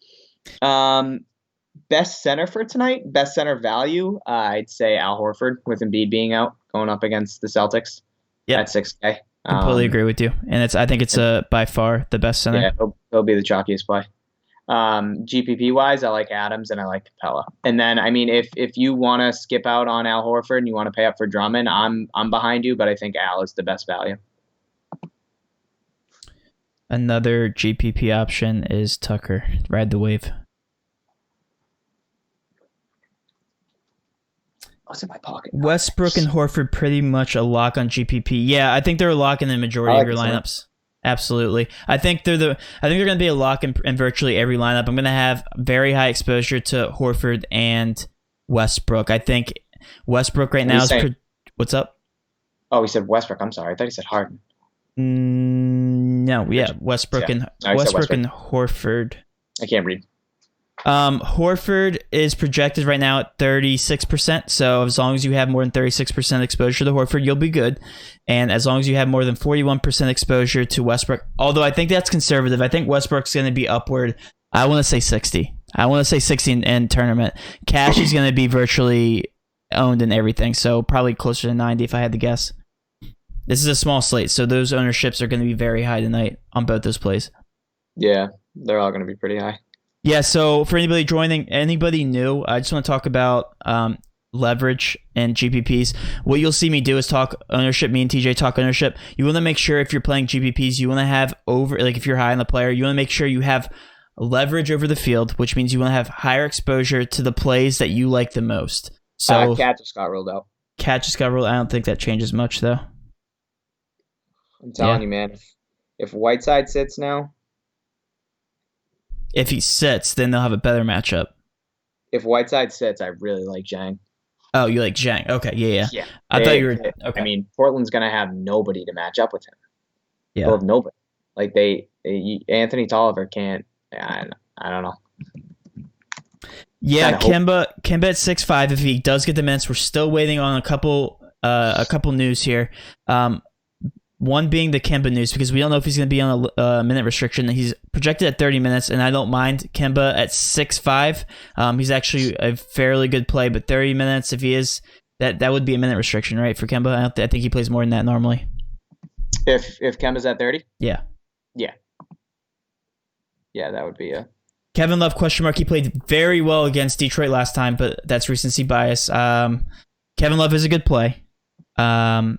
Best center for tonight, best center value, I'd say Al Horford with Embiid being out, going up against the Celtics. Yeah, at 6K. Completely agree with you, and I think it's by far the best center. Yeah, he'll be the chalkiest play. GPP wise, I like Adams and I like Capella. And then, I mean, if you want to skip out on Al Horford and you want to pay up for Drummond, I'm behind you, but I think Al is the best value. Another GPP option is Tucker. Ride the wave. What's in my pocket? Westbrook and Horford pretty much a lock on GPP. Yeah, I think they're a lock in the majority of your lineups. Absolutely. I think they're going to be a lock in virtually every lineup. I'm going to have very high exposure to Horford and Westbrook. I think Westbrook right now is what's up? Oh, he said Westbrook. I'm sorry. I thought he said Harden. No, yeah, Westbrook and Horford. I can't read. Horford is projected right now at 36%. So as long as you have more than 36% exposure to Horford, you'll be good. And as long as you have more than 41% exposure to Westbrook, although I think that's conservative, I think Westbrook's going to be upward. I want to say 60. I want to say 60 in tournament. Cash is going to be virtually owned in everything. So probably closer to 90 if I had to guess. This is a small slate, so those ownerships are going to be very high tonight on both those plays. Yeah, they're all going to be pretty high. Yeah, so for anybody joining, anybody new, I just want to talk about leverage and GPPs. What you'll see me do is talk ownership. Me and TJ talk ownership. You want to make sure if you're playing GPPs, you want to have if you're high on the player, you want to make sure you have leverage over the field, which means you want to have higher exposure to the plays that you like the most. So Cat just got ruled out. I don't think that changes much, though. I'm telling you, man. If Whiteside sits now. If he sits, then they'll have a better matchup. If Whiteside sits, I really like Zhang. Oh, you like Zhang? Okay, yeah. I thought you were. Okay. I mean, Portland's gonna have nobody to match up with him. Yeah. They'll have nobody. Like Anthony Tolliver can't. I don't know. Yeah, Kemba at 6'5". If he does get the minutes, we're still waiting on a couple news here. One being the Kemba news, because we don't know if he's going to be on a minute restriction. He's projected at 30 minutes, and I don't mind Kemba at 6'5". He's actually a fairly good play, but 30 minutes, if he is, that would be a minute restriction, right, for Kemba? I think he plays more than that normally. If Kemba's at 30? Yeah. Yeah, that would be a... Kevin Love, question mark. He played very well against Detroit last time, but that's recency bias. Kevin Love is a good play. 7-7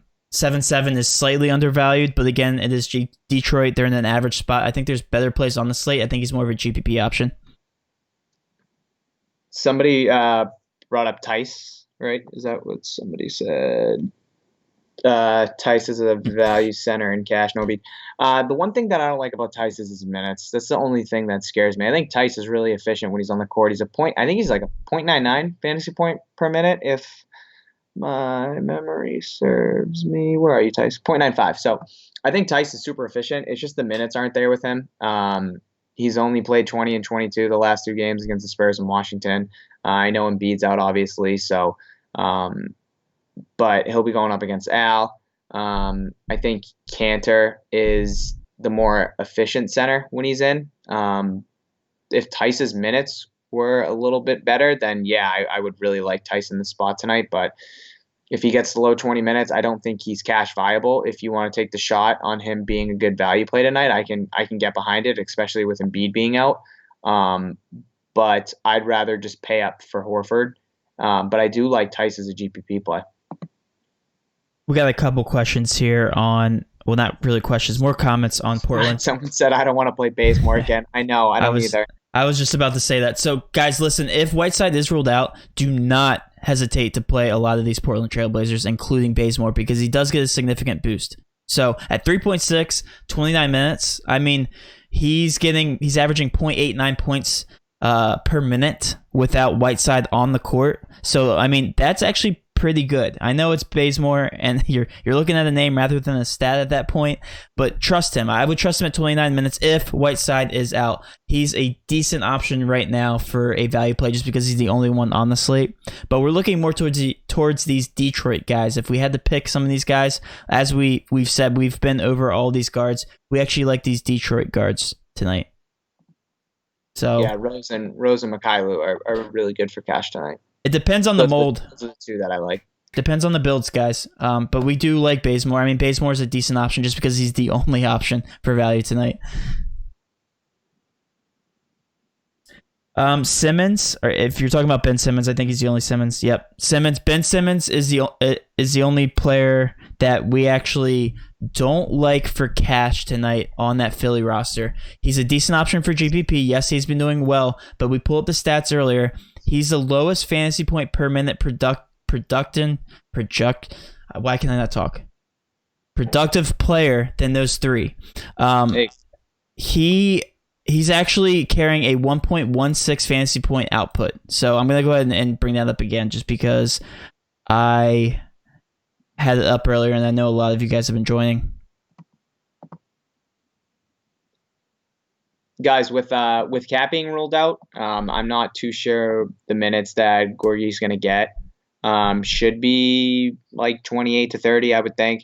is slightly undervalued, but again, it is Detroit. They're in an average spot. I think there's better plays on the slate. I think he's more of a GPP option. Somebody brought up Tice, right? Is that what somebody said? Tice is a value center in cash, no beat. The one thing that I don't like about Tice is his minutes. That's the only thing that scares me. I think Tice is really efficient when he's on the court. I think he's like a 0.99 fantasy point per minute if my memory serves me. Where are you, Tice? 0.95. So I think Tice is super efficient. It's just the minutes aren't there with him. He's only played 20 and 22 the last 2 games against the Spurs and Washington. I know Embiid's out, obviously, so but he'll be going up against Al. I think Cantor is the more efficient center when he's in. If Tice's minutes were a little bit better, then yeah, I would really like Tice in the spot tonight. But if he gets the low 20 minutes, I don't think he's cash viable. If you want to take the shot on him being a good value play tonight, I can get behind it, especially with Embiid being out. But I'd rather just pay up for Horford. But I do like Tice as a GPP play. We got a couple questions here on, well, not really questions, more comments on Portland. Someone said, I don't want to play Bazemore again. I know, I don't either. I was just about to say that. So, guys, listen, if Whiteside is ruled out, do not hesitate to play a lot of these Portland Trailblazers, including Bazemore, because he does get a significant boost. So, at 3.6, 29 minutes, I mean, he's averaging 0.89 points per minute without Whiteside on the court. So, I mean, that's actually pretty good. I know it's Bazemore, and you're looking at a name rather than a stat at that point, but trust him. I would trust him at 29 minutes if Whiteside is out. He's a decent option right now for a value play just because he's the only one on the slate. But we're looking more towards these Detroit guys. If we had to pick some of these guys, as we've said, we've been over all these guards. We actually like these Detroit guards tonight. So yeah, Rose and Mikhailo are really good for cash tonight. It depends on the mold. Those are the 2 that I like. Depends on the builds, guys. But we do like Bazemore. I mean, Bazemore is a decent option just because he's the only option for value tonight. Simmons, or if you're talking about Ben Simmons, I think he's the only Simmons. Yep, Simmons. Ben Simmons is the only player that we actually don't like for cash tonight on that Philly roster. He's a decent option for GPP. Yes, he's been doing well, but we pulled up the stats earlier. He's the lowest fantasy point per minute productive player than those 3. He's actually carrying a 1.16 fantasy point output. So I'm going to go ahead and bring that up again just because I had it up earlier and I know a lot of you guys have been joining. Guys, with Cat being ruled out, I'm not too sure the minutes that Gorgie's going to get. Should be like 28 to 30, I would think.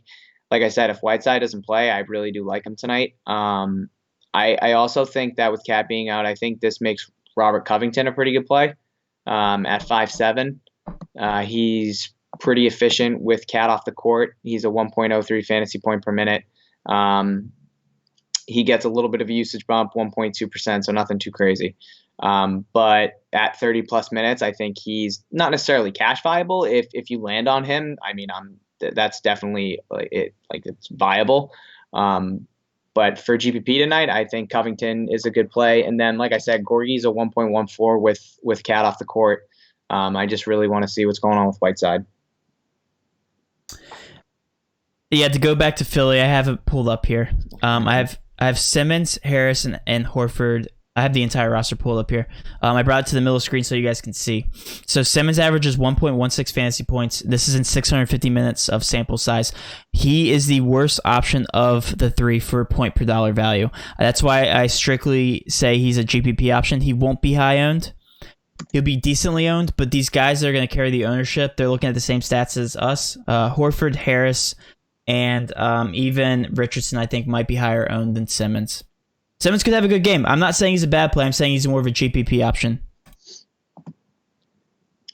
Like I said, if Whiteside doesn't play, I really do like him tonight. I also think that with Cat being out, I think this makes Robert Covington a pretty good play at 5'7". He's pretty efficient with Cat off the court. He's a 1.03 fantasy point per minute. He gets a little bit of a usage bump, 1.2%, so nothing too crazy. But at 30 plus minutes, I think he's not necessarily cash viable. If you land on him, I mean, that's definitely it's viable. But for GPP tonight, I think Covington is a good play. And then, like I said, Gorgie's a 1.14 with Cat off the court. I just really want to see what's going on with Whiteside. Yeah, to go back to Philly, I have it pulled up here. I have Simmons, Harris, and Horford. I have the entire roster pulled up here. I brought it to the middle screen so you guys can see. So Simmons averages 1.16 fantasy points. This is in 650 minutes of sample size. He is the worst option of the 3 for point per dollar value. That's why I strictly say he's a GPP option. He won't be high owned, He'll be decently owned, but these guys that are going to carry the ownership, they're looking at the same stats as us. Horford, Harris, and even Richardson, I think, might be higher owned than Simmons. Simmons could have a good game. I'm not saying he's a bad play. I'm saying he's more of a GPP option.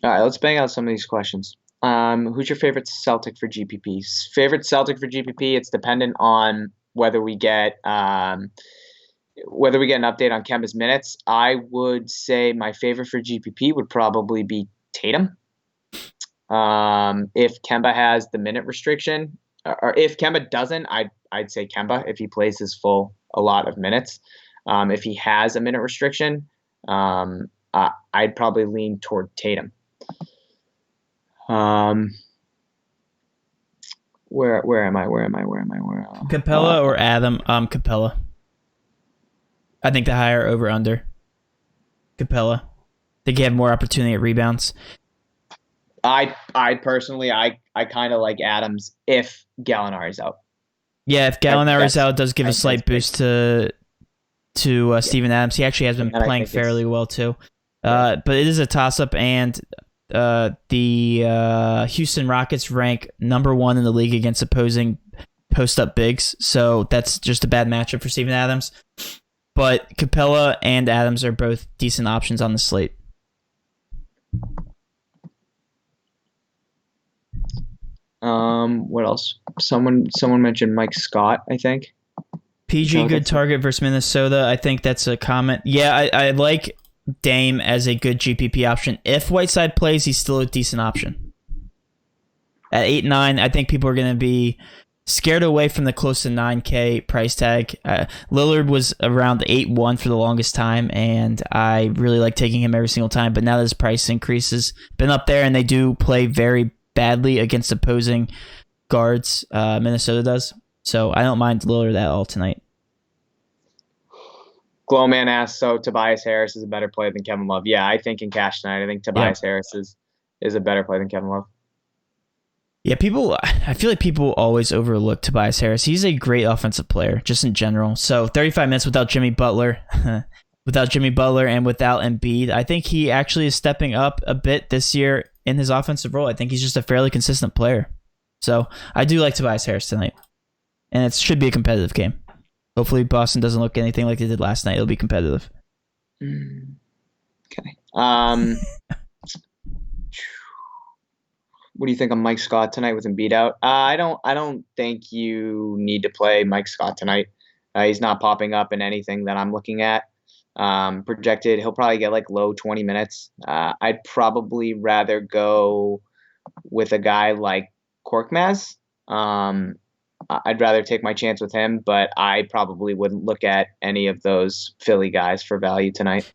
All right, let's bang out some of these questions. Who's your favorite Celtic for GPP? Favorite Celtic for GPP? It's dependent on whether we get an update on Kemba's minutes. I would say my favorite for GPP would probably be Tatum. If Kemba has the minute restriction, or if Kemba doesn't, I'd say Kemba if he plays his full a lot of minutes. If he has a minute restriction, I'd probably lean toward Tatum. Where am I? Capella or Adam? Capella. I think the higher over under. Capella. I think you have more opportunity at rebounds. I personally kind of like Adams if Gallinari's out. Yeah, if Gallinari's out, it does give a slight boost to Steven Adams. He actually has been playing fairly well too. But it is a toss-up, and the Houston Rockets rank number 1 in the league against opposing post-up bigs, so that's just a bad matchup for Steven Adams. But Capella and Adams are both decent options on the slate. What else? Someone mentioned Mike Scott, I think. PG good target versus Minnesota. I think that's a comment. Yeah, I like Dame as a good GPP option. If Whiteside plays, he's still a decent option. At 8-9, I think people are going to be scared away from the close to 9K price tag. Lillard was around 8-1 for the longest time, and I really like taking him every single time. But now that his price increases, been up there, and they do play very badly against opposing guards. Minnesota does. So I don't mind Lillard at all tonight. Glowman asks, so Tobias Harris is a better play than Kevin Love. Yeah, I think in cash tonight, I think Tobias Harris is a better play than Kevin Love. Yeah, I feel like people always overlook Tobias Harris. He's a great offensive player, just in general. So 35 minutes without Jimmy Butler, and without Embiid, I think he actually is stepping up a bit this year in his offensive role. I think he's just a fairly consistent player. So I do like Tobias Harris tonight. And it should be a competitive game. Hopefully Boston doesn't look anything like they did last night. It'll be competitive. Okay. What do you think of Mike Scott tonight with Embiid out? I don't think you need to play Mike Scott tonight. He's not popping up in anything that I'm looking at. Projected, he'll probably get like low 20 minutes. I'd probably rather go with a guy like Korkmaz. I'd rather take my chance with him, but I probably wouldn't look at any of those Philly guys for value tonight.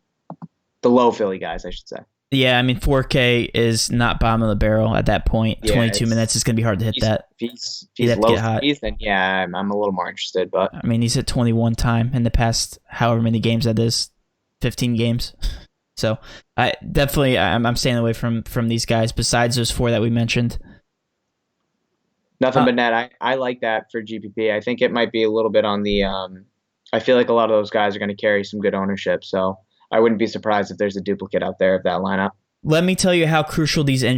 The low Philly guys, I should say. Yeah, I mean, 4K is not bottom of the barrel at that point. Yeah, 22 minutes is going to be hard to hit that. If he's low fees, then yeah, I'm a little more interested. But I mean, he's hit 21 time in the past however many games that is, 15 games. So I'm staying away from these guys besides those 4 that we mentioned. Nothing but net. I like that for GPP. I think it might be a little bit on the I feel like a lot of those guys are going to carry some good ownership. So I wouldn't be surprised if there's a duplicate out there of that lineup. Let me tell you how crucial these the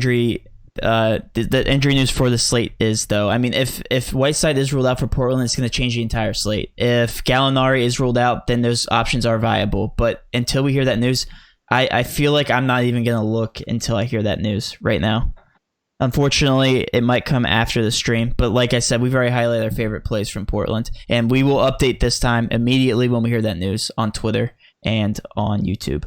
injury news for the slate is, though. I mean, if Whiteside is ruled out for Portland, it's going to change the entire slate. If Gallinari is ruled out, then those options are viable. But until we hear that news, I feel like I'm not even going to look until I hear that news right now. Unfortunately, it might come after the stream, but like I said, we've already highlighted our favorite plays from Portland, and we will update this time immediately when we hear that news on Twitter and on YouTube.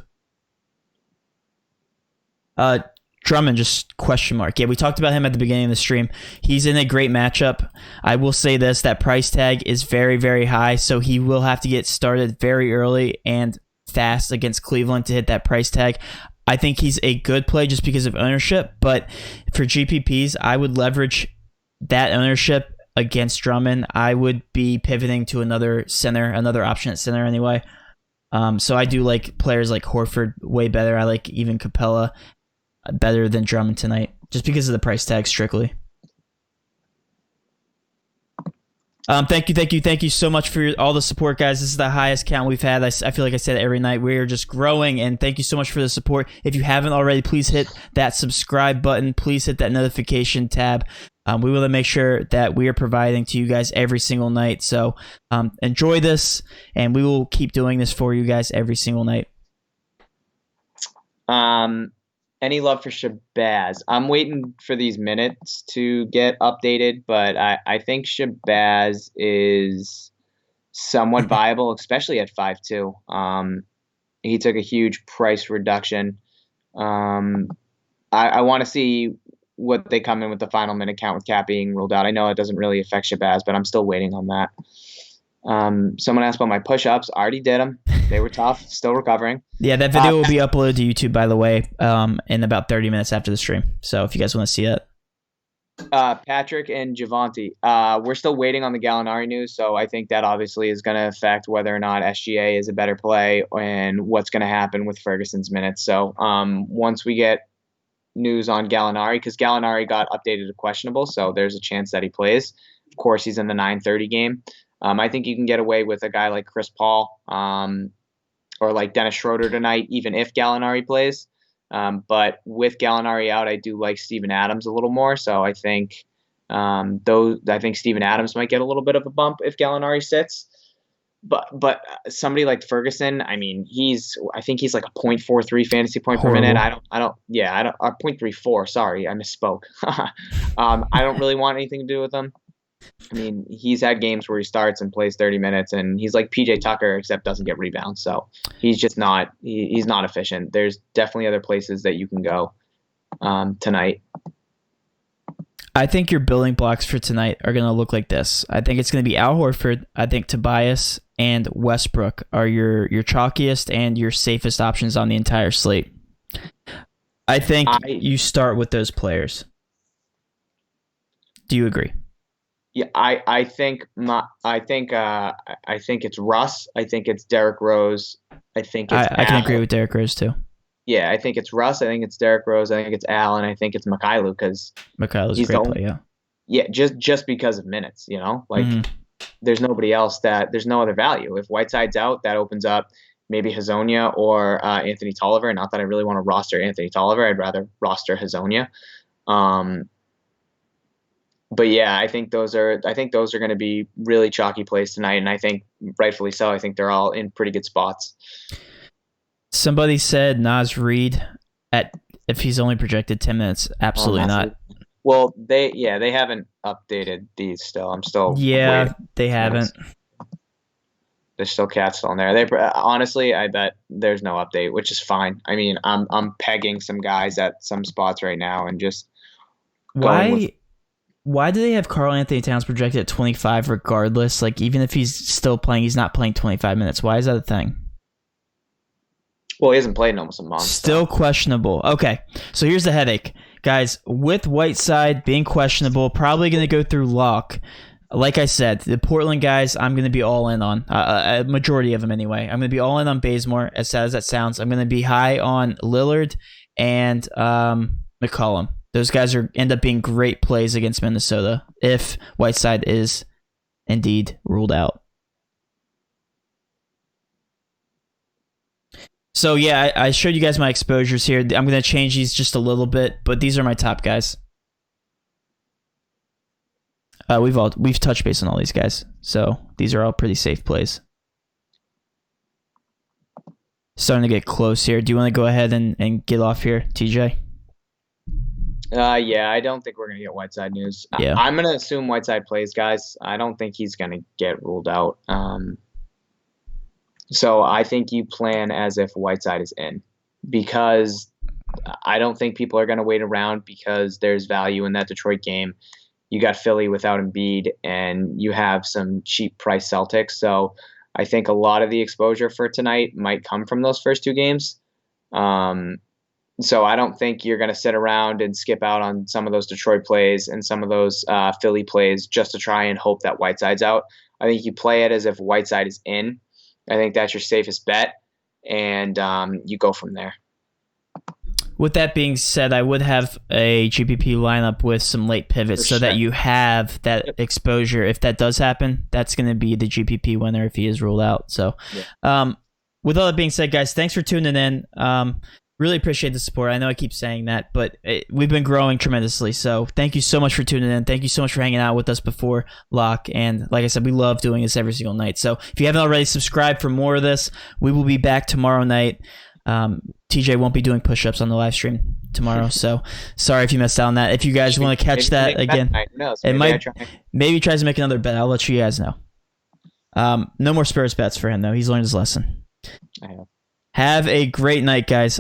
Drummond, just question mark. Yeah, we talked about him at the beginning of the stream. He's in a great matchup. I will say this, that price tag is very, very high, so he will have to get started very early and fast against Cleveland to hit that price tag. I think he's a good play just because of ownership, but for GPPs, I would leverage that ownership against Drummond. I would be pivoting to another option at center anyway. So I do like players like Horford way better. I like even Capella better than Drummond tonight, just because of the price tag strictly. Thank you so much for all the support, guys. This is the highest count we've had. I feel like I said it every night. We are just growing, and thank you so much for the support. If you haven't already, please hit that subscribe button. Please hit that notification tab. We want to make sure that we are providing to you guys every single night. So enjoy this, and we will keep doing this for you guys every single night. Any love for Shabazz? I'm waiting for these minutes to get updated, but I think Shabazz is somewhat viable, especially at 5.2. He took a huge price reduction. I want to see what they come in with the final minute count with Cap being ruled out. I know it doesn't really affect Shabazz, but I'm still waiting on that. Someone asked about my push-ups. I already did them. They were tough. Still recovering. Yeah, that video will be uploaded to YouTube, by the way, in about 30 minutes after the stream. So if you guys want to see it. Patrick and Javonte. We're still waiting on the Gallinari news, so I think that obviously is going to affect whether or not SGA is a better play and what's going to happen with Ferguson's minutes. So once we get news on Gallinari, because Gallinari got updated to questionable, so there's a chance that he plays. Of course, he's in the 9:30 game. I think you can get away with a guy like Chris Paul or like Dennis Schroeder tonight, even if Gallinari plays. But with Gallinari out, I do like Steven Adams a little more. So I think I think Steven Adams might get a little bit of a bump if Gallinari sits. But somebody like Ferguson, I mean, I think he's like a 0.43 fantasy point per minute. I don't 0.34. Sorry, I misspoke. I don't really want anything to do with him. I mean, he's had games where he starts and plays 30 minutes, and he's like PJ Tucker, except doesn't get rebounds. So he's just not he's not efficient. There's definitely other places that you can go tonight. I think your building blocks for tonight are going to look like this. I think it's going to be Al Horford. I think Tobias and Westbrook are your chalkiest and your safest options on the entire slate. I think you start with those players. Do you agree? Yeah, I think it's Russ. I think it's Derrick Rose. I think it's I can agree with Derrick Rose too. Yeah, I think it's Russ. I think it's Derrick Rose. I think it's Al, and I think it's Mikhailu because Mikhailu's a great play. Yeah. Yeah, just because of minutes, like there's nobody else there's no other value. If Whiteside's out, that opens up maybe Hazonia or Anthony Tolliver. Not that I really want to roster Anthony Tolliver. I'd rather roster Hazonia. But yeah, I think those are going to be really chalky plays tonight, and I think rightfully so. I think they're all in pretty good spots. Somebody said Naz Reid if he's only projected 10 minutes. Absolutely not. Well, they haven't updated these still. I'm still waiting. They haven't. There's still cats still in there. Honestly, I bet there's no update, which is fine. I mean, I'm pegging some guys at some spots right now and just Why do they have Karl Anthony Towns projected at 25 regardless? Like, even if he's still playing, he's not playing 25 minutes. Why is that a thing? Well, he hasn't played in almost a month. Still questionable. Okay, so here's the headache. Guys, with Whiteside being questionable, probably going to go through lock. Like I said, the Portland guys, I'm going to be all in on. A majority of them anyway. I'm going to be all in on Bazemore, as sad as that sounds. I'm going to be high on Lillard and McCollum. Those guys end up being great plays against Minnesota if Whiteside is indeed ruled out. So yeah, I showed you guys my exposures here. I'm going to change these just a little bit, but these are my top guys. We've touched base on all these guys, so these are all pretty safe plays. Starting to get close here. Do you want to go ahead and get off here, TJ? Yeah, I don't think we're going to get Whiteside news. Yeah. I'm going to assume Whiteside plays, guys. I don't think he's going to get ruled out. So I think you plan as if Whiteside is in, because I don't think people are going to wait around because there's value in that Detroit game. You got Philly without Embiid, and you have some cheap price Celtics. So I think a lot of the exposure for tonight might come from those first two games. So I don't think you're going to sit around and skip out on some of those Detroit plays and some of those Philly plays just to try and hope that Whiteside's out. I think you play it as if Whiteside is in. I think that's your safest bet, and you go from there. With that being said, I would have a GPP lineup with some late pivots For so that sure. you have that Yep. exposure. If that does happen, that's going to be the GPP winner if he is ruled out. So, with all that being said, guys, thanks for tuning in. Really appreciate the support. I know I keep saying that, but we've been growing tremendously. So thank you so much for tuning in. Thank you so much for hanging out with us before lock. And like I said, we love doing this every single night. So if you haven't already subscribed for more of this, we will be back tomorrow night. TJ won't be doing push-ups on the live stream tomorrow, so sorry if you missed out on that. If you guys want to catch that again, maybe he tries to make another bet. I'll let you guys know. No more Spurs bets for him, though. He's learned his lesson. I have. Have a great night, guys.